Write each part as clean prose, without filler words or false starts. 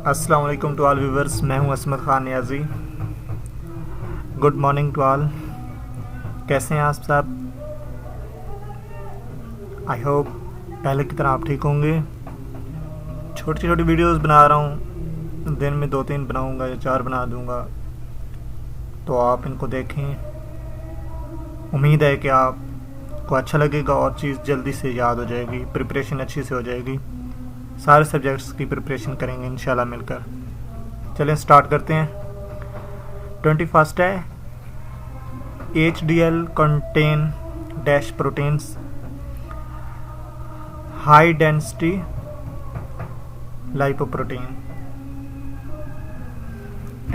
अस्सलाम वालेकुम to all viewers. मैं हूं Asmat Khan Niazi. Good morning to all. कैसे हैं आप सब? आई होप पहले की तरह आप ठीक होंगे। छोटी छोटी वीडियोस बना रहा हूं, दिन में 2-3 बनाऊंगा या 4 बना दूंगा, तो आप इनको देखें। उम्मीद है कि आपको अच्छा लगेगा और चीज़ जल्दी से याद हो जाएगी, प्रिपरेशन अच्छी से हो जाएगी। सारे सब्जेक्ट्स की प्रिपरेशन करेंगे इंशाल्लाह मिलकर। चलें स्टार्ट करते हैं। 21 है। HDL contain dash proteins high density lipoprotein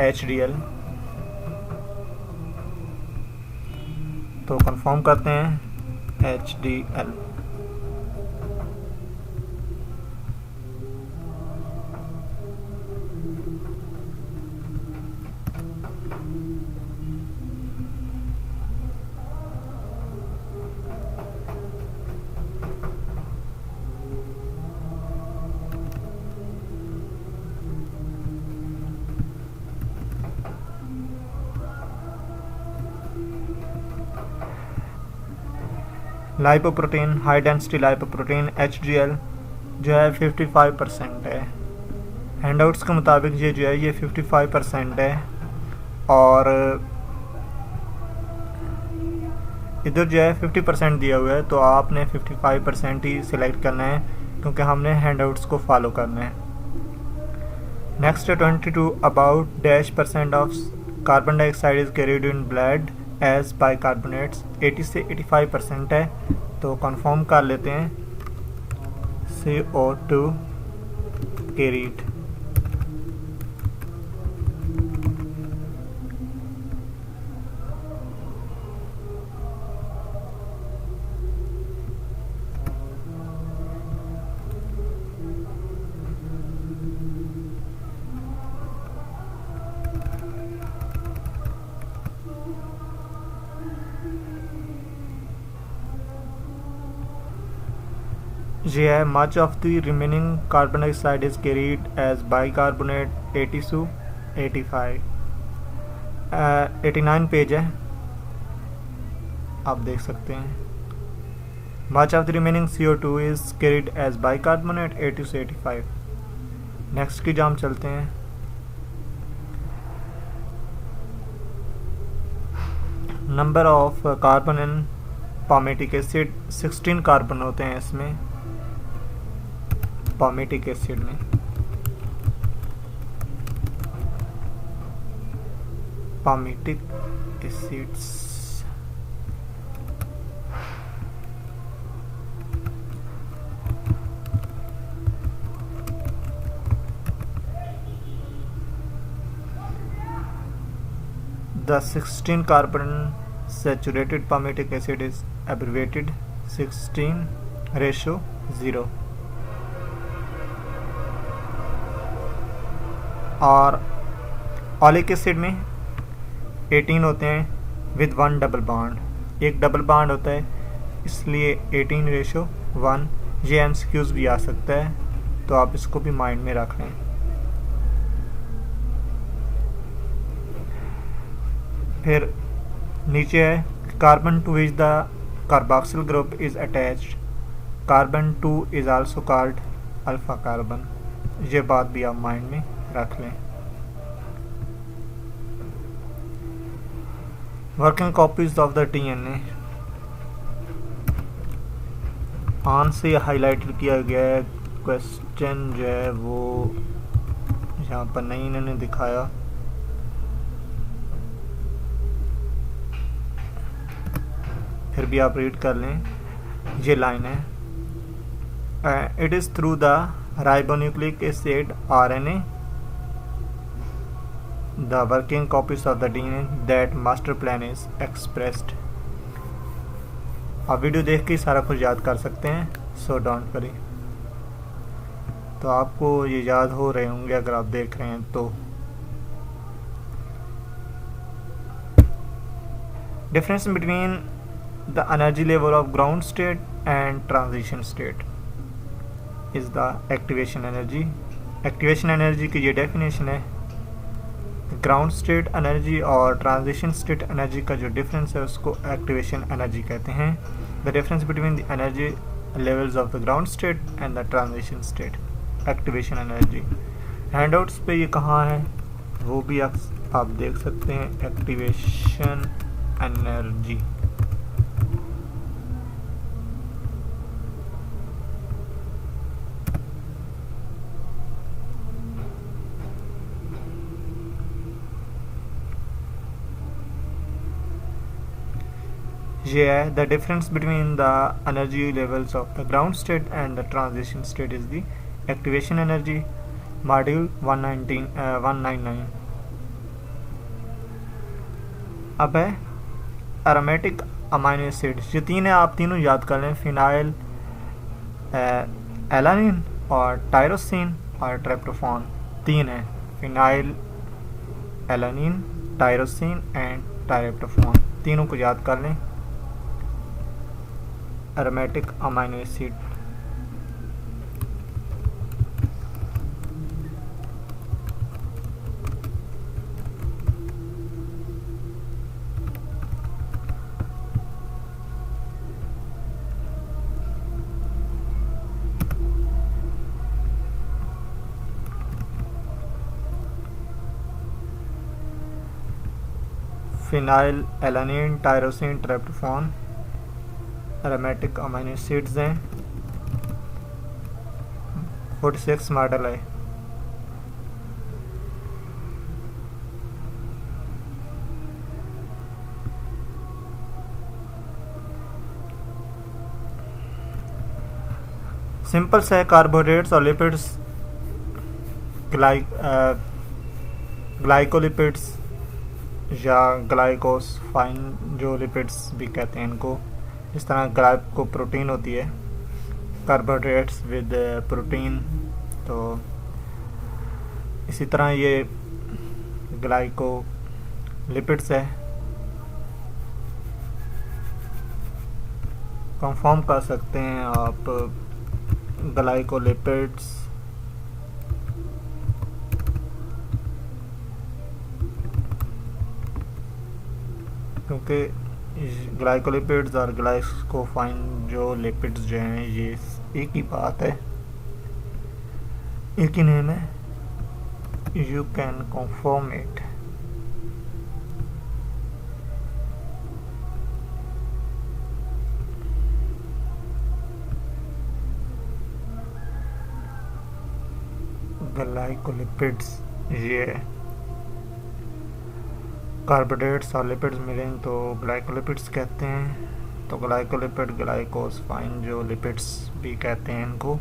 HDL। तो कंफर्म करते हैं HDL। Lipoprotein high density lipoprotein HDL जो है 55% है। हैंडआउट्स के मुताबिक ये जो है ये 55% है, और इधर जो है 50% दिया हुआ है, तो आपने 55% ही सिलेक्ट करना है क्योंकि हमने हैंडआउट्स को फॉलो करना है। Next 22 about dash percent of carbon dioxide is carried in blood as bicarbonates. 80 से 85% है, तो कंफर्म कर लेते हैं CO2 कैरीड। ये है much of the remaining carbon dioxide is carried as bicarbonate 80 to 85। 89 page है, आप देख सकते हैं। Much of the remaining CO2 is carried as bicarbonate 80 से 85। नेक्स्ट की जाम चलते हैं। Number of carbon in palmitic acid 16 carbon होते हैं इसमें, पामेटिक एसिड में। Palmitic acids the 16 carbon saturated palmitic acid is abbreviated 16:0। और ऑलिक एसिड में 18 होते हैं विद 1 डबल बॉन्ड। एक डबल बॉन्ड होता है, इसलिए 18:1। ये MCQs भी आ सकता है, तो आप इसको भी माइंड में रख लें। फिर नीचे है carbon two which the carboxyl group is attached. Carbon 2 is also called alpha carbon. ये बात भी आप माइंड में रख लें। Working copies of the DNA on से हाईलाइट किया गया है। क्वेश्चन जो है वो यहाँ पर नहीं इन्होंने दिखाया। फिर भी आप रीड कर लें। ये लाइन है, it is through the ribonucleic acid RNA the working copies of the DNA that master plan is expressed. आप वीडियो देख के सारा कुछ याद कर सकते हैं, सो डोंट वरी। तो आपको ये याद हो रहे होंगे अगर आप देख रहे हैं तो। Difference between the energy level of ground state and transition state is the activation energy activation energy की ये डेफिनेशन है। ग्राउंड स्टेट एनर्जी और ट्रांजिशन स्टेट एनर्जी का जो डिफरेंस है उसको एक्टिवेशन एनर्जी कहते हैं। The difference between the energy levels of the ground state and the transition state, activation energy. Handouts पे ये कहाँ है वो भी आप देख सकते हैं। एक्टिवेशन एनर्जी ये है। The difference between the energy levels of the ground state and the transition state is the activation energy. Module 199। अब है एरोमेटिक अमाइनो एसिड्स। ये तीन है, आप तीनों याद कर लें। फिनाइल, एलानिन और टायरोसिन और ट्रिप्टोफान। तीन है, phenyl, alanine, tyrosine and tryptophan. तीनों को याद कर लें। Aromatic amino acid phenyl, alanine, tyrosine, tryptophan aromatic amino acids हैं। 46 मॉडल है। सिंपल से कार्बोहाइड्रेट्स और लिपिड्स, ग्लाइकोलिपिड्स या ग्लाइकोसफाइन जो लिपिड्स भी कहते हैं इनको। इस तरह ग्लाइको प्रोटीन होती है, कार्बोहाइड्रेट्स विद प्रोटीन। तो इसी तरह ये ग्लाइको लिपिड्स है। कंफर्म कर सकते हैं आप ग्लाइकोलिपिड्स क्योंकि ग्लाइकोलिपिड्स और ग्लाइकोफाइन जो लिपिड्स जो हैं ये एक ही बात है, एक ही नेम है। You can confirm it. Glycolipids ये कार्बोहाइड्रेट्स और लिपिड्स मिलें तो ग्लाइकोलिपिड्स कहते हैं। तो ग्लाइकोलिपिड, ग्लाइकोसफाइन जो लिपिड्स भी कहते हैं इनको।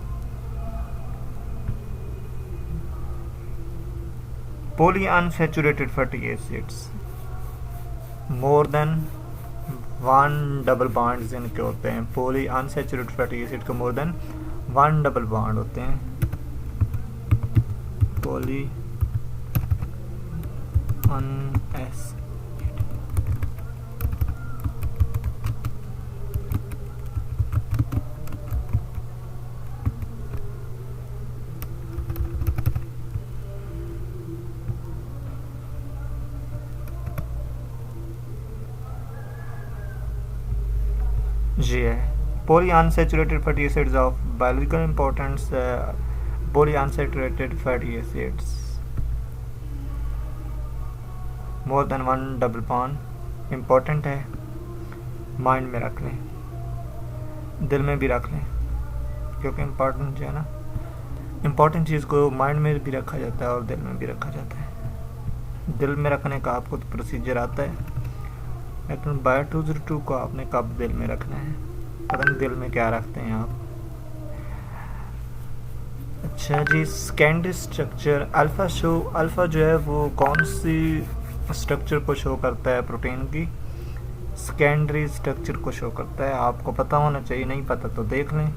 Poly unsaturated fatty acids, more than 1 double bonds इनके होते हैं। पॉली अनसैचुरेटेड फैटी एसिड के मोर देन 1 डबल बॉन्ड होते हैं। पॉली अनएस जी है। Poly unsaturated fatty acids of biological importance. Poly unsaturated fatty acids more than 1 double bond important है, mind में रख लें, दिल में भी रख लें, क्योंकि इम्पोर्टेंट जो है ना, इम्पोर्टेंट चीज़ को माइंड में भी रखा जाता है और दिल में भी रखा जाता है। दिल में रखने का आपको तो प्रोसीजर आता है, लेकिन बायो 202 को आपने कब दिल में रखना है, पता नहीं दिल में क्या रखते हैं आप। अच्छा जी, सेकेंडरी स्ट्रक्चर अल्फ़ा जो है वो कौन सी स्ट्रक्चर को शो करता है? प्रोटीन की सेकेंडरी स्ट्रक्चर को शो करता है। आपको पता होना चाहिए, नहीं पता तो देख लें,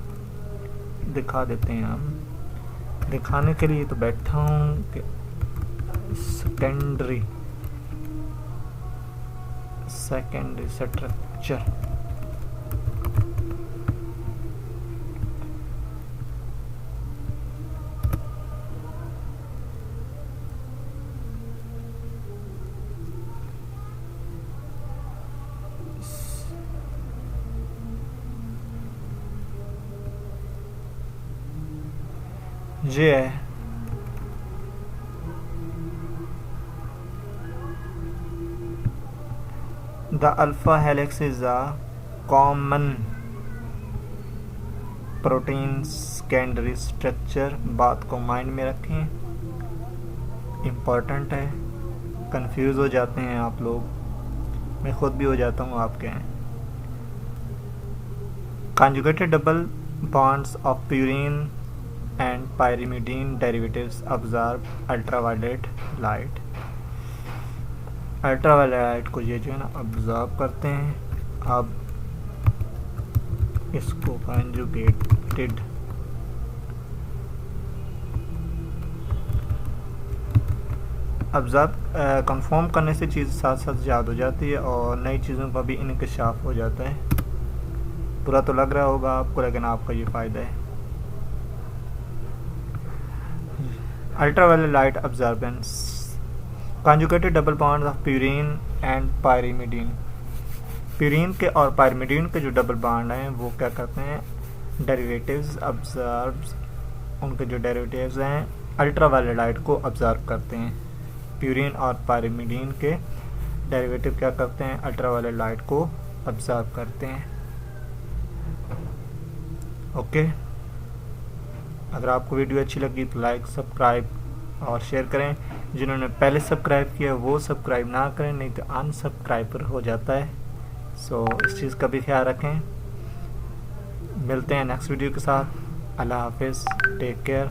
दिखा देते हैं हम। दिखाने के लिए तो बैठा हूँ कि सेकेंडरी स्ट्रक्चर ये है the alpha helix is a common protein secondary structure. बात को माइंड में रखें, इम्पोर्टेंट है। कंफ्यूज हो जाते हैं आप लोग, मैं खुद भी हो जाता हूँ आपके। Conjugated double bonds of purine and pyrimidine derivatives absorb ultraviolet light. Ultraviolet light को ये जो है ना अब्जॉर्ब करते हैं। अब इसको कंजुगेटेड अब्जॉर्ब कंफर्म करने से चीज़ साथ साथ याद हो जाती है और नई चीज़ों का भी इंकशाफ हो जाता है। बुरा तो लग रहा होगा आपको, लेकिन आपका ये फ़ायदा है। Ultraviolet light absorbance conjugated double bond of purine and pyrimidine. Purine के और पायरिमिडीन के जो डबल बॉन्ड हैं वो क्या करते हैं, डेरिवेटिव्स अब्जॉर्ब्स, उनके जो डेरिवेटिव्स हैं अल्ट्रावायलेट लाइट को अब्जॉर्ब करते हैं। प्यूरिन और पायरिमिडीन के डेरिवेटिव क्या करते हैं, अल्ट्रावायलेट लाइट को अब्जॉर्ब करते हैं। ओके, अगर आपको वीडियो अच्छी लगी तो लाइक, सब्सक्राइब और शेयर करें। जिन्होंने पहले सब्सक्राइब किया वो सब्सक्राइब ना करें, नहीं तो अनसब्सक्राइबर हो जाता है। सो इस चीज़ का भी ख्याल रखें। मिलते हैं नेक्स्ट वीडियो के साथ। अल्लाह हाफिज़, टेक केयर।